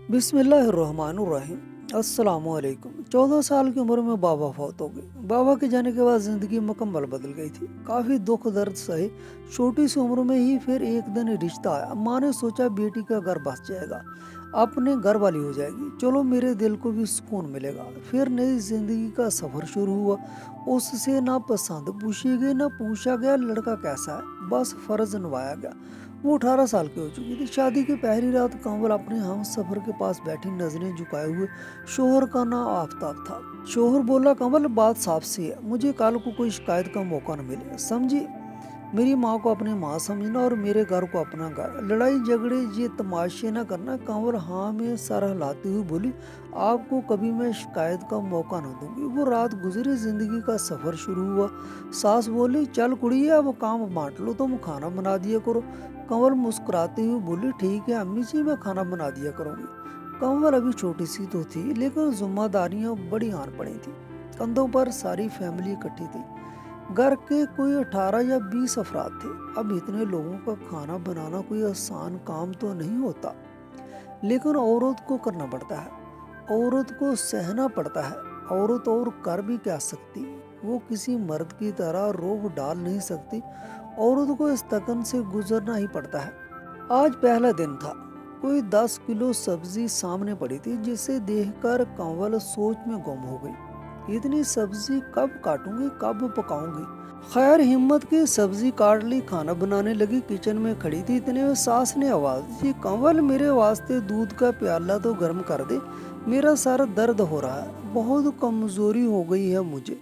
बिस्मिल्लाहिर्रहमानुर्रहीम। अस्सलामुअलैकुम। 14 साल की उम्र में बाबा फौत हो गए। बाबा के जाने के बाद ज़िंदगी मुकम्मल बदल गई थी। काफ़ी दुख दर्द सहे छोटी सी उम्र में ही फिर एक दिन रिश्ता आया। माँ ने सोचा बेटी का घर बस जाएगा, अपने घर वाली हो जाएगी, चलो मेरे दिल को भी सुकून मिलेगा। फिर नई ज़िंदगी का सफ़र शुरू हुआ। उससे ना पसंद पूछी गई, ना पूछा गया लड़का कैसा है, बस फ़र्ज़ निभाया गया। वो 18 साल की हो चुकी थी। शादी की पहली रात कंवल अपने हम सफ़र के पास बैठी नजरें झुकाए हुए शोहर का नाम आफ्ताब था। शोहर बोला, कंवल बात साफ सी है, मुझे कल को कोई शिकायत का मौका न मिले, समझी। मेरी माँ को अपनी माँ समझना और मेरे घर को अपना घर। लड़ाई झगड़े ये तमाशे न करना। कंवल हाँ में सर हिलाती हुई बोली, आपको कभी मैं शिकायत का मौका न दूंगी। वो रात गुजरी, जिंदगी का सफर शुरू हुआ। सास बोली, चल कुड़िए अब काम बांट लो, तुम खाना बना दिया करो। कंवल मुस्कुराती हुई बोली, ठीक है अम्मी जी, मैं खाना बना दिया करूंगी। कंवल अभी छोटी सी तो थी, लेकिन जिम्मेदारियां बड़ी आन पड़ी थी। कंधों पर सारी फैमिली इकट्ठी थी। घर के कोई 18 या 20 अफराद थे। अब इतने लोगों का खाना बनाना कोई आसान काम तो नहीं होता, लेकिन औरत को करना पड़ता है, औरत को सहना पड़ता है। औरत और कर भी क्या सकती, वो किसी मर्द की तरह रोब डाल नहीं सकती। औरत को इस तकन से गुजरना ही पड़ता है। आज पहला दिन था। कोई 10 किलो सब्जी सामने पड़ी थी, जिसे देखकर कंवल सोच में गुम हो गई। इतनी सब्जी कब काटूंगी, कब पकाऊंगी। खैर हिम्मत की सब्जी काट ली, खाना बनाने लगी। किचन में खड़ी थी, इतने में सास ने आवाज दी, कंवल मेरे वास्ते दूध का प्याला तो गर्म कर दे, मेरा सर दर्द हो रहा है, बहुत कमजोरी हो गई है मुझे।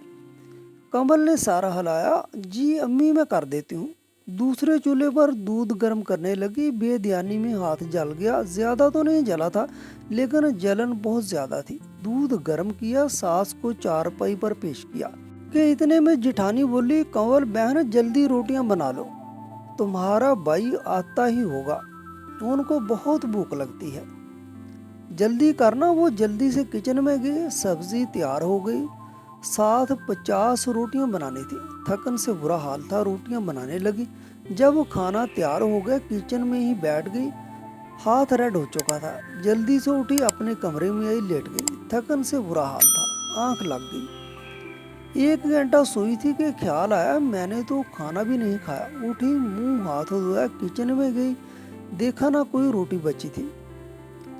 कंवल ने सारा हिलाया, जी अम्मी मैं कर देती हूँ। दूसरे चूल्हे पर दूध गर्म करने लगी। बेध्यानी में हाथ जल गया। ज्यादा तो नहीं जला था, लेकिन जलन बहुत ज्यादा थी। दूध गर्म किया, सास को चारपाई पर पेश किया कि इतने में जिठानी बोली, कंवल बहन जल्दी रोटियां बना लो, तुम्हारा भाई आता ही होगा, उनको बहुत भूख लगती है, जल्दी करना। वो जल्दी से किचन में गए। सब्जी तैयार हो गई। साथ 50 रोटियां बनानी थी। थकन से बुरा हाल था, रोटियां बनाने लगी। जब खाना तैयार हो गया, किचन में ही बैठ गई। हाथ रेड हो चुका था। जल्दी से उठी, अपने कमरे में आई, लेट गई। थकन से बुरा हाल था, आंख लग गई। 1 घंटा सोई थी कि ख्याल आया, मैंने तो खाना भी नहीं खाया। उठी, मुंह हाथ धोया, किचन में गई। देखा ना कोई रोटी बची थी,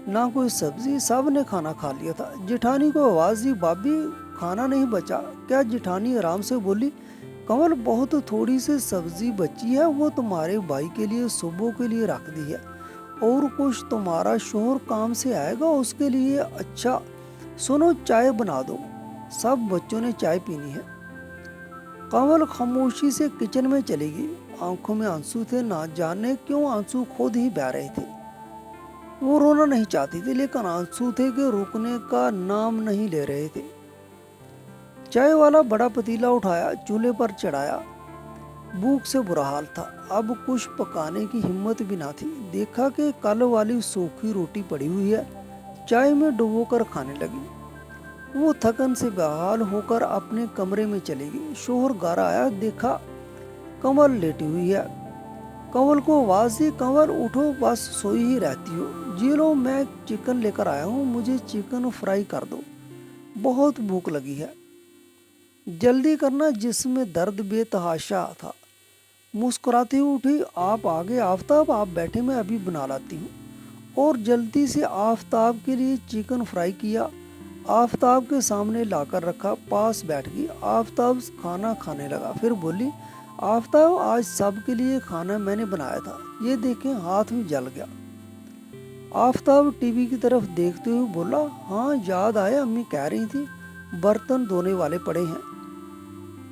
ना कोई सब्जी, सब ने खाना खा लिया था। जिठानी को आवाज दी, भाभी खाना नहीं बचा क्या। जिठानी आराम से बोली, कंवल बहुत थोड़ी सी सब्जी बची है, वो तुम्हारे भाई के लिए सुबह के लिए रख दी है, और कुछ तुम्हारा शोहर काम से आएगा उसके लिए। अच्छा सुनो, चाय बना दो, सब बच्चों ने चाय पीनी है। कंवल खामोशी से किचन में चली गई। आंखों में आंसू थे, ना जाने क्यों आंसू खुद ही बह रहे थे। वो रोना नहीं चाहती थी, लेकिन आंसू थे कि रुकने का नाम नहीं ले रहे थे। चाय वाला बड़ा पतीला उठाया, चूल्हे पर चढ़ाया। भूख से बुरा हाल था, अब कुछ पकाने की हिम्मत भी ना थी। देखा कि कल वाली सूखी रोटी पड़ी हुई है, चाय में डुबोकर खाने लगी। वो थकन से बेहाल होकर अपने कमरे में चली गई। शोहर घर आया, देखा कंवल लेटी हुई है। कंवल को आवाज दी, कंवल उठो, बस सोई ही रहती हो। जी लो, मैं चिकन लेकर आया हूँ, मुझे चिकन फ्राई कर दो, बहुत भूख लगी है, जल्दी करना। जिसमें दर्द बेतहाशा था। मुस्कुराती उठी, आप आगे आफ्ताब, आप बैठे, मैं अभी बना लाती हूँ। और जल्दी से आफ्ताब के लिए चिकन फ्राई किया, आफ्ताब के सामने लाकर रखा, पास बैठ गई। आफ्ताब खाना खाने लगा। फिर बोली, आफ्ताब आज सबके लिए खाना मैंने बनाया था, ये देखें हाथ में जल गया। आफ्ताब टीवी की तरफ देखते हुए बोला, हाँ याद आया, अम्मी कह रही थी बर्तन धोने वाले पड़े हैं,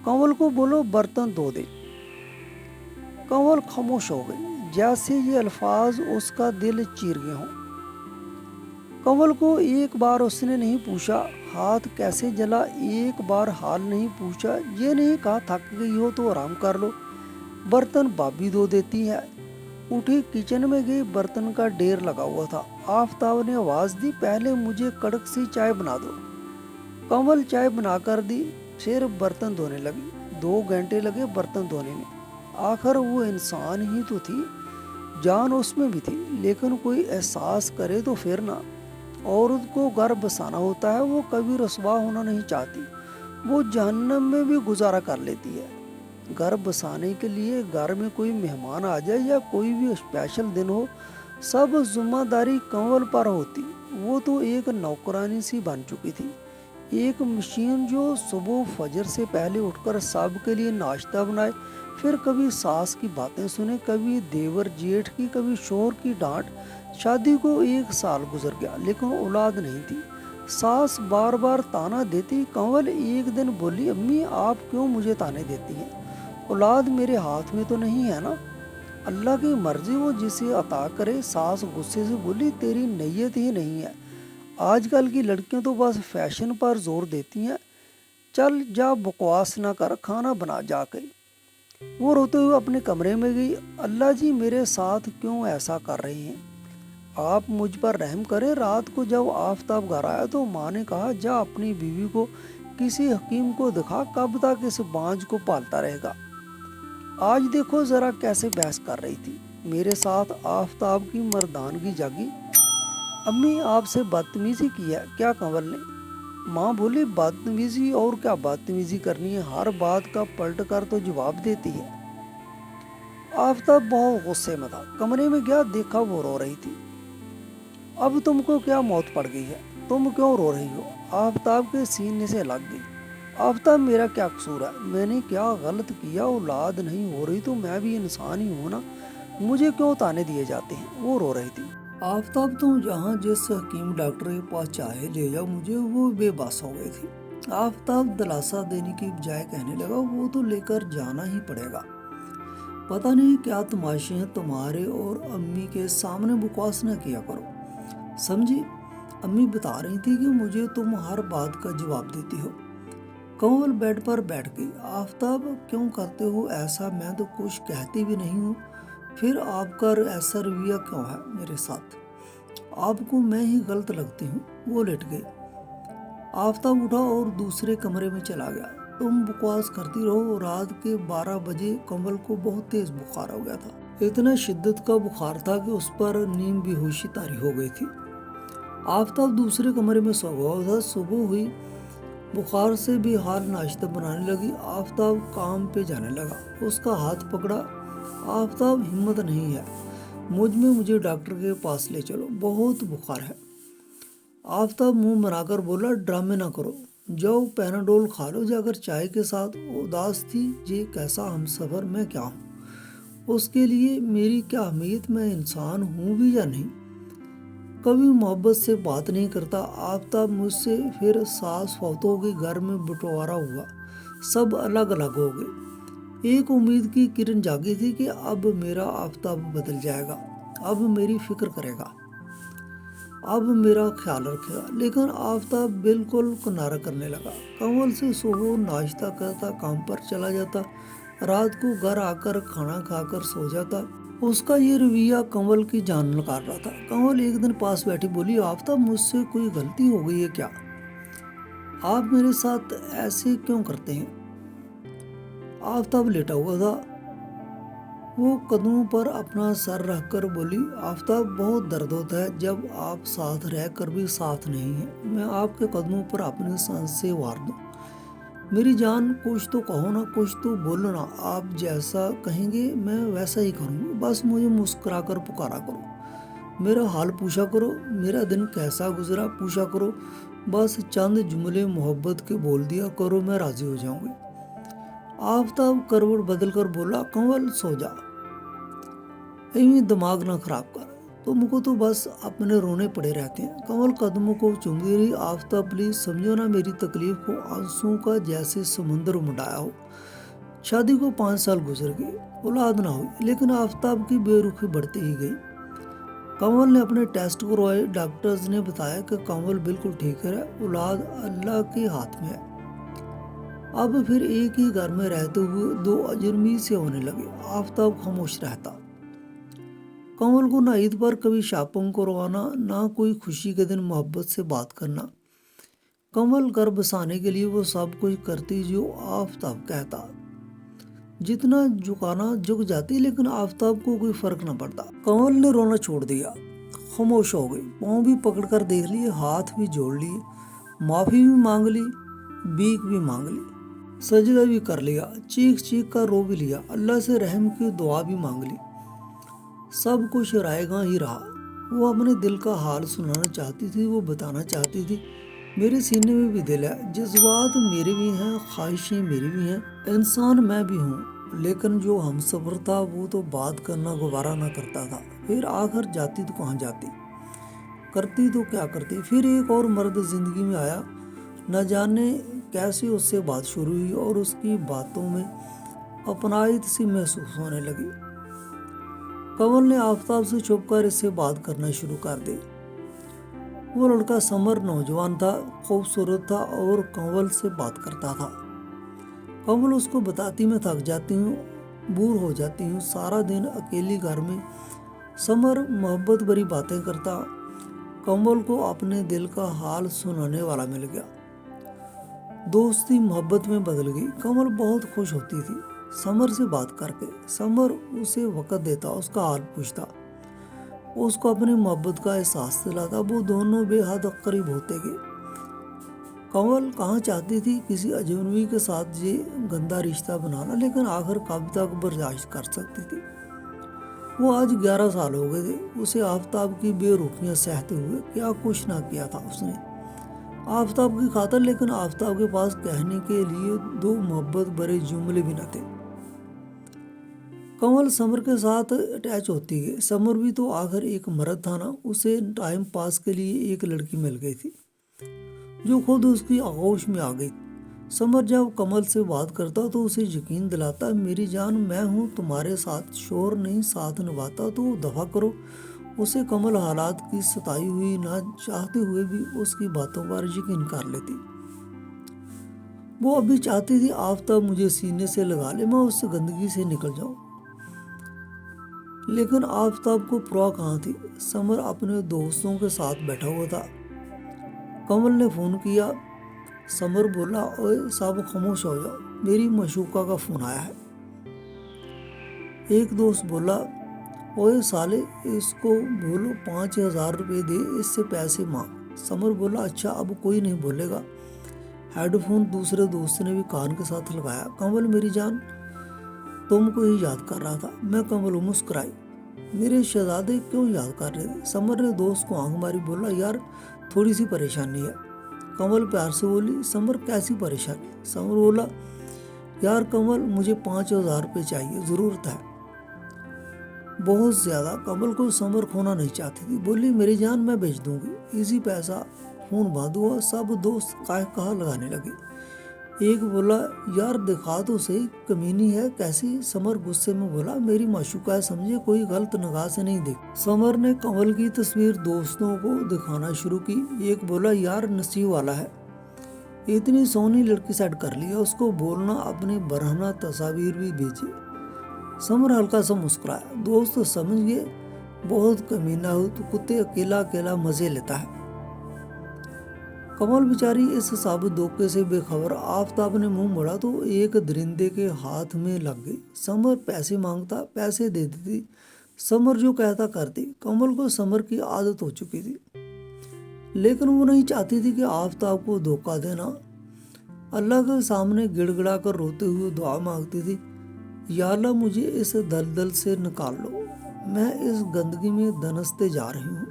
कंवल को बोलो बर्तन धो दे। कंवल खामोश हो गई, जैसे ये अल्फाज उसका दिल चीर गए हों। कंवल को एक बार उसने नहीं पूछा हाथ कैसे जला, एक बार हाल नहीं पूछा, ये नहीं कहा थक गई हो तो आराम कर लो, बर्तन भाभी धो देती है। उठी, किचन में गई, बर्तन का ढेर लगा हुआ था। आफ्ताब ने आवाज दी, पहले मुझे कड़क सी चाय बना दो। कंवल चाय बना कर दी, फिर बर्तन धोने लगी। 2 घंटे लगे बर्तन धोने में। आखिर वो इंसान ही तो थी, जान उसमें भी थी, लेकिन कोई एहसास करे तो फिर ना। औरत को घर बसाना होता है, वो कभी रसवा होना नहीं चाहती। वो जहन्नम में भी गुजारा कर लेती है। घर बसाने के लिए घर में कोई मेहमान आ जाए या कोई भी स्पेशल दिन हो, सब जिम्मेदारी कंवल पर होती। वो तो एक नौकरानी सी बन चुकी थी, एक मशीन जो सुबह फजर से पहले उठकर सबके लिए नाश्ता बनाए, फिर कभी सास की बातें सुने, कभी देवर जेठ की, कभी शोहर की डांट। शादी को 1 साल गुजर गया लेकिन औलाद नहीं थी। सास बार बार ताना देती। कंवल एक दिन बोली, अम्मी आप क्यों मुझे ताने देती हैं? औलाद मेरे हाथ में तो नहीं है ना, अल्लाह की मर्जी, वो जिसे अता करे। सास गुस्से से बोली, तेरी नीयत ही नहीं है। आजकल की लड़कियां तो बस फैशन पर जोर देती हैं। चल जा, बकवास ना कर, खाना बना जाके। वो रोते हुए अपने कमरे में गई। अल्लाह जी मेरे साथ क्यों ऐसा कर रहे हैं? आप मुझ पर रहम करें। रात को जब आफताब घर आया तो माँ ने कहा, जा अपनी बीवी को किसी हकीम को दिखा, कब तक इस बांझ को पालता रहेगा। आज देखो जरा कैसे बहस कर रही थी। मेरे साथ आफताब की मर्दानगी जागी। अम्मी आपसे बदतमीजी की है क्या? कंवल ने। माँ बोली, बदतमीजी और क्या बदतमीजी करनी है, हर बात का पलट कर तो जवाब देती है। आफताब बहुत गुस्से में था। कमरे में गया, देखा वो रो रही थी। अब तुमको क्या मौत पड़ गई है, तुम क्यों रो रही हो? आफताब के सीने से लग गई। आफताब मेरा क्या कसूर है, मैंने क्या गलत किया? औलाद नहीं हो रही तो मैं भी इंसान ही हूँ ना, मुझे क्यों ताने दिए जाते हैं? वो रो रही थी। आफताब तुम जहाँ जिस हकीम डॉक्टर के पास चाहे ले जाओ मुझे, वो बेबस हो गई थी। आफताब दिलासा देने की बजाय कहने लगा, वो तो लेकर जाना ही पड़ेगा। पता नहीं क्या तमाशे हैं तुम्हारे, और अम्मी के सामने बकवास न किया करो, समझी? अम्मी बता रही थी कि मुझे तुम हर बात का जवाब देती हो। कंवल बेड पर बैठ गई। आफताब क्यों करते हो ऐसा? मैं तो कुछ कहती भी नहीं हूँ, फिर आपका ऐसा रवैया क्यों है मेरे साथ? आपको मैं ही गलत लगती हूँ। वो लेट गई। आफताब उठा और दूसरे कमरे में चला गया। तुम बकवास करती रहो। रात के 12 बजे कंवल को बहुत तेज बुखार हो गया था। इतना शिद्दत का बुखार था कि उस पर नींद बेहोशी तारी हो गई थी। आफताब दूसरे कमरे में सो गया था। सुबह हुई, बुखार से भी हाल नाश्ता बनाने लगी। आफताब काम पे जाने लगा। उसका हाथ पकड़ा। आफताब, हिम्मत नहीं है मुझ में, मुझे डॉक्टर के पास ले चलो, बहुत बुखार है। आफताब मुंह बनाकर बोला, ड्रामे ना करो, जाओ पैनाडोल खा लो जाकर चाय के साथ। उदास थी। ये कैसा हमसफर, मैं क्या हूँ उसके लिए? मेरी क्या अहमियत? मैं इंसान हूँ भी या नहीं? कभी मोहब्बत से बात नहीं करता। आफताब मुझसे। फिर सास फौत हो गई, घर में बंटवारा हुआ, सब अलग अलग हो गए। एक उम्मीद की किरण जागी थी कि अब मेरा आफताब बदल जाएगा, अब मेरी फिक्र करेगा, अब मेरा ख्याल रखेगा। लेकिन आफताब बिल्कुल किनारा करने लगा। कंवल से सुबह नाश्ता करता, काम पर चला जाता, रात को घर आकर खाना खाकर सो जाता। उसका ये रवैया कंवल की जान निकाल रहा था। कंवल एक दिन पास बैठी बोली, आफताब मुझसे कोई गलती हो गई है क्या? आप मेरे साथ ऐसे क्यों करते हैं? आफताब लेटा हुआ था। वो कदमों पर अपना सर रखकर बोली, आफताब बहुत दर्द होता है जब आप साथ रहकर भी साथ नहीं है। मैं आपके कदमों पर अपनी सांसें वार दूं। मेरी जान, कुछ तो कहो ना, कुछ तो बोलो ना। आप जैसा कहेंगे मैं वैसा ही करूँगी। बस मुझे मुस्कुरा कर पुकारा करो, मेरा हाल पूछा करो, मेरा दिन कैसा गुजरा पूछा करो। बस चंद जुमले मोहब्बत के बोल दिया करो, मैं राजी हो जाऊंगी। आफताब करवट बदल कर बोला, कंवल सो जा, यूं दिमाग ना खराब कर, तुमको तो बस अपने रोने पड़े रहते हैं। कंवल कदमों को चूमती रही। आफताब प्लीज समझो ना मेरी तकलीफ को, आंसुओं का जैसे समुंदर उमड़ाया हो। शादी को 5 साल गुजर गए, औलाद ना हुई, लेकिन आफताब की बेरुखी बढ़ती ही गई। कंवल ने अपने टेस्ट करवाए। डॉक्टर्स ने बताया कि कंवल बिल्कुल ठीक है, औलाद अल्लाह के हाथ में है। अब फिर एक ही घर में रहते हुए दो अजनबी से होने लगे। आफताब खामोश रहता। कंवल को ना ईद पर कभी शॉपिंग करवाना, ना कोई खुशी के दिन मोहब्बत से बात करना। कंवल घर बसाने के लिए वो सब कुछ करती जो आफताब कहता। जितना झुकाना झुक जाती, लेकिन आफताब को कोई फर्क न पड़ता। कंवल ने रोना छोड़ दिया। खामोश हो गई, पाँव भी पकड़कर देख लिए, हाथ भी जोड़ लिए, माफी भी मांग ली, भीख भी मांग ली, सजदा भी कर लिया, चीख चीख कर रो भी लिया, अल्लाह से रहम की दुआ भी मांग ली। सब कुछ रायगा ही रहा। वो अपने दिल का हाल सुनाना चाहती थी, वो बताना चाहती थी मेरे सीने में भी दिल है, जज्बात मेरे भी हैं, ख्वाहिशें मेरी भी हैं, इंसान मैं भी हूँ। लेकिन जो हमसफर था वो तो बात करना गवारा ना करता था। फिर आखिर जाती तो कहाँ जाती, करती तो क्या करती। फिर एक और मर्द जिंदगी में आया, न जाने कैसे उससे बात शुरू हुई और उसकी बातों में अपनाइत सी महसूस होने लगी। कंवल ने आफताब से छुपकर इससे बात करना शुरू कर दी। वो लड़का समर नौजवान था, खूबसूरत था और कंवल से बात करता था। कंवल उसको बताती मैं थक जाती हूँ, बोर हो जाती हूँ, सारा दिन अकेली घर में। समर मोहब्बत भरी बातें करता। कंवल को अपने दिल का हाल सुनाने वाला मिल गया। दोस्ती मोहब्बत में बदल गई। कंवल बहुत खुश होती थी समर से बात करके। समर उसे वक्त देता, उसका हाल पूछता, उसको अपनी मोहब्बत का एहसास दिलाता। वो दोनों बेहद करीब होते गए। कंवल कहाँ चाहती थी किसी अजनबी के साथ ये गंदा रिश्ता बनाना, लेकिन आखिर कब तक बर्दाश्त कर सकती थी। वो आज 11 साल हो गए थे उसे आफताब की बेरुखियां सहते हुए। क्या कुछ ना किया था उसने आफताब की खातिर, लेकिन आफताब के पास कहने के लिए दो मोहब्बत भरे जुमले भी न थे। कंवल समर के साथ अटैच होती गई। समर भी तो आखिर एक मर्द था ना। उसे टाइम पास के लिए एक लड़की मिल गई थी जो खुद उसकी आगोश में आ गई। समर जब कमल से बात करता तो उसे यकीन दिलाता, मेरी जान मैं हूँ तुम्हारे साथ, शोर नहीं साथ निभाता तो दफा करो। उसे कमल हालात की सताई हुई ना चाहते हुए भी उसकी बातों पर यकीन कर लेती। वो अभी चाहती थी आफताब मुझे सीने से लगा ले, मैं उस गंदगी से निकल जाऊं। लेकिन आफताब को परवाह कहाँ थी। समर अपने दोस्तों के साथ बैठा हुआ था। कमल ने फोन किया। समर बोला, ओए साहब खामोश हो जाओ, मेरी मशूका का फोन आया है। एक दोस्त बोला, ओए साले इसको बोलो 5,000 रुपये दे, इससे पैसे मांग। समर बोला, अच्छा अब कोई नहीं बोलेगा। हेडफोन दूसरे दोस्त ने भी कान के साथ लगाया। कमल मेरी जान तुमको ही याद कर रहा था। मैं कमल मुस्कुराई, मेरे शहजादे क्यों याद कर रहे थे। समर ने दोस्त को आंख मारी, बोला यार थोड़ी सी परेशानी है। कमल प्यार से बोली, समर कैसी परेशानी। समर बोला, यार कमल मुझे 5,000 रुपये चाहिए, ज़रूरत है बहुत ज़्यादा। कमल को समर खोना नहीं चाहती थी। बोली, मेरी जान मैं भेज दूंगी, इसी पैसा फोन बंद हुआ। सब दोस्त कहा लगाने लगे। एक बोला, यार दिखा तो सही, कमीनी है कैसी। समर गुस्से में बोला, मेरी माशूका है, समझे, कोई गलत निगाह से नहीं देख। समर ने कमल की तस्वीर दोस्तों को दिखाना शुरू की। एक बोला, यार नसीब वाला है, इतनी सोहनी लड़की सेट कर ली है, उसको बोलना अपनी बरहना तस्वीर भी भेजे। समर हल्का सा मुस्कुराया। दोस्त तो समझ गए बहुत कमीना हो तो कुत्ते अकेला अकेला मजे लेता है। कमल बेचारी इस साबुत धोखे से बेखबर। आफताब ने मुंह मोड़ा तो एक दरिंदे के हाथ में लग गई। समर पैसे मांगता, पैसे दे देती। समर जो कहता करती। कमल को समर की आदत हो चुकी थी, लेकिन वो नहीं चाहती थी कि आफताब को धोखा देना। अल्लाह के सामने गिड़गिड़ा कर रोते हुए दुआ मांगती थी, या अल्लाह मुझे इस दलदल से निकाल लो, मैं इस गंदगी में दनसते जा रही हूँ।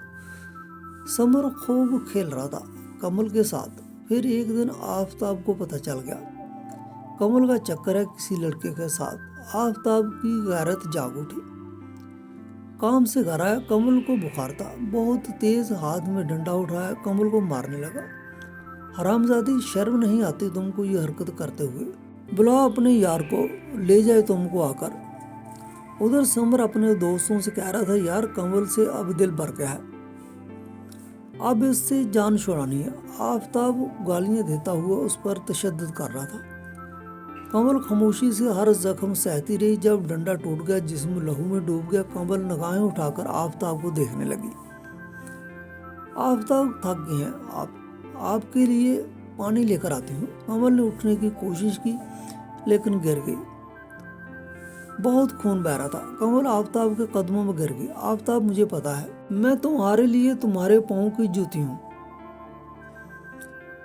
समर खूब खेल रहा था कमल के साथ। फिर एक दिन आफताब को पता चल गया कमल का चक्कर है किसी लड़के के साथ। आफताब की गैरत जाग उठी। काम से घर आया, कमल को बुखार था, बहुत तेज हाथ में डंडा उठाया, कमल को मारने लगा। हरामजादी, शर्म नहीं आती तुमको ये हरकत करते हुए, बुलाओ अपने यार को, ले जाए तुमको आकर। उधर समर अपने दोस्तों से कह रहा था, यार कमल से अब दिल भर गया है, अब इससे जान छुड़ानी है। आफताब गालियां देता हुआ उस पर तशद्दुद कर रहा था। कमल खामोशी से हर जख्म सहती रही। जब डंडा टूट गया, जिस्म लहू में डूब गया, कमल निगाहें उठाकर आफताब को देखने लगी। आफताब थक गई हैं, आपके लिए पानी लेकर आती हूँ। कमल ने उठने की कोशिश की लेकिन गिर गई। बहुत खून बह रहा था। कमल आफताब के कदमों में गिर गई। आफताब मुझे पता है मैं तुम्हारे लिए तुम्हारे पाँव की जूती हूँ।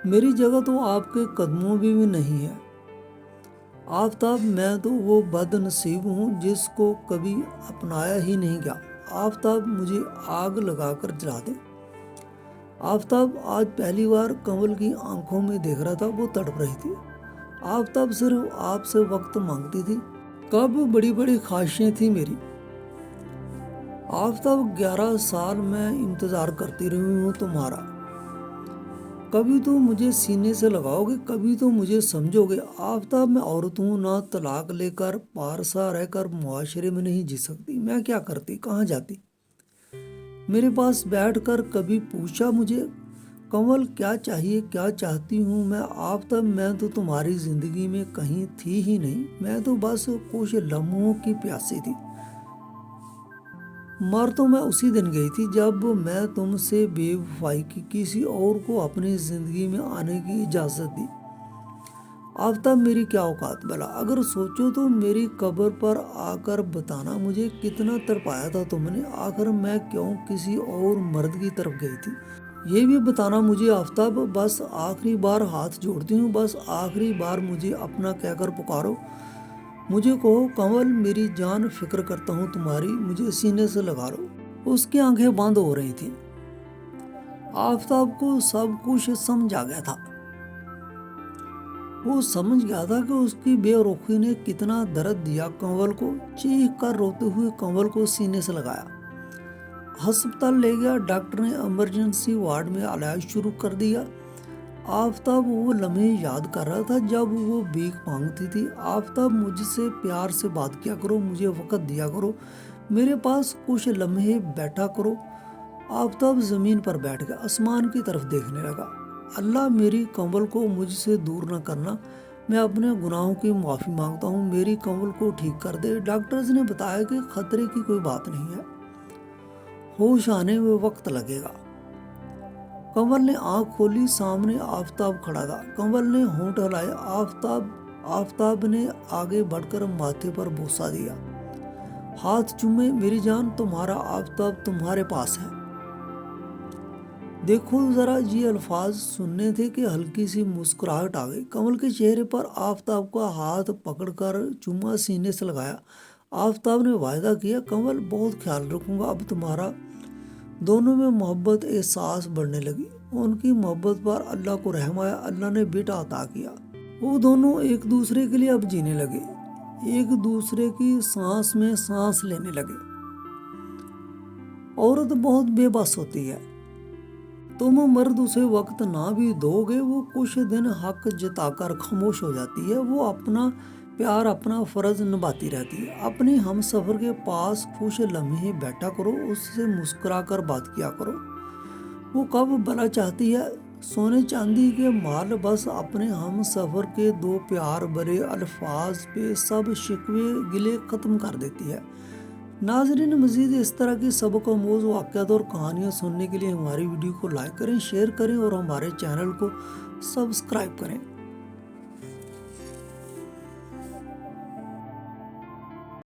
मेरी जगह तो आपके कदमों में भी नहीं है। आफताब, मैं तो वो बदनसीब हूँ जिसको कभी अपनाया ही नहीं गया। आफताब, मुझे आग लगाकर जला दे। आफताब आज पहली बार कंवल की आंखों में देख रहा था, वो तड़प रही थी। आफताब सिर्फ आपसे वक्त मांगती थी। कब बड़ी बड़ी ख्वाहिशें थी मेरी। आफताब, 11 साल मैं इंतज़ार करती रही हूँ तुम्हारा। कभी तो मुझे सीने से लगाओगे, कभी तो मुझे समझोगे। आफताब, मैं औरत हूँ, ना तलाक लेकर पारसा रहकर मुआशरे में नहीं जी सकती। मैं क्या करती, कहाँ जाती। मेरे पास बैठकर कभी पूछा मुझे, कंवल क्या चाहिए, क्या चाहती हूँ मैं। आफताब, मैं तो तुम्हारी जिंदगी में कहीं थी ही नहीं। मैं तो बस कुछ लम्हों की प्यासी थी। मर तो मैं उसी दिन गई थी जब मैं तुमसे बेवफाई की किसी और को अपनी जिंदगी में आने की इजाजत दी। आफताब, मेरी क्या औकात भला। अगर सोचो तो मेरी कब्र पर आकर बताना मुझे कितना तड़पाया था तुमने। आखिर मैं क्यों किसी और मर्द की तरफ गई थी, ये भी बताना मुझे। आफताब, बस आखिरी बार हाथ जोड़ती हूँ, बस आखिरी बार मुझे अपना कहकर पुकारो। मुझे कहो कंवल, मेरी जान, फिक्र करता हूँ तुम्हारी, मुझे सीने से लगा लो। उसकी आंखें बंद हो रही थी। आफताब को सब कुछ समझ आ गया था। वो समझ गया था कि उसकी बेरुखी ने कितना दर्द दिया कंवल को। चीख कर रोते हुए कंवल को सीने से लगाया, अस्पताल ले गया। डॉक्टर ने इमरजेंसी वार्ड में इलाज शुरू कर दिया। आफताब वो लम्हे याद कर रहा था जब वो भीख मांगती थी। आफताब, मुझसे प्यार से बात किया करो, मुझे वक्त दिया करो, मेरे पास कुछ लम्हे बैठा करो। आफताब जमीन पर बैठ गया, आसमान की तरफ देखने लगा। अल्लाह, मेरी कंवल को मुझसे दूर न करना। मैं अपने गुनाहों की माफ़ी मांगता हूँ, मेरी कंवल को ठीक कर दे। डॉक्टर्स ने बताया कि खतरे की कोई बात नहीं है, होश आने में वक्त लगेगा। कंवल ने आंख खोली, सामने आफताब खड़ा था। कंवल ने होंठ हिलाए। आफताब ने आगे बढ़कर माथे पर बोसा दिया, हाथ चूमे। मेरी जान, तुम्हारा आफताब तुम्हारे पास है। देखो जरा, ये अल्फाज सुनने थे कि हल्की सी मुस्कुराहट आ गई कंवल के चेहरे पर। आफताब का हाथ पकड़कर चूमा, सीने से लगाया। आफताब ने वायदा किया, कंवल बहुत ख्याल रखूंगा। अब तुम्हारा। दोनों में मोहब्बत एहसास बढ़ने लगी। उनकी मोहब्बत पर अल्लाह को रहम आया। अल्लाह ने बेटा अता किया। वो दोनों एक दूसरे के लिए अब जीने लगे, एक दूसरे की सांस में सांस लेने लगे। औरत बहुत बेबस होती है। तुम मर्द उसे वक्त ना भी दोगे, वो कुछ दिन हक जताकर खामोश हो जाती है। वो अपना प्यार, अपना फर्ज निभाती रहती है। अपनी हम सफ़र के पास कुछ लम्हे बैठा करो, उससे मुस्कुरा कर बात किया करो। वो कब भला चाहती है, सोने चांदी के माल, बस अपने हम सफ़र के दो प्यार भरे अल्फाज पे सब शिकवे गिले ख़त्म कर देती है। नाज़रीन, मज़ीद इस तरह की सबक आमूज़ वाक़यात और कहानियाँ सुनने के लिए हमारी वीडियो को लाइक करें, शेयर करें और हमारे चैनल को सब्सक्राइब करें।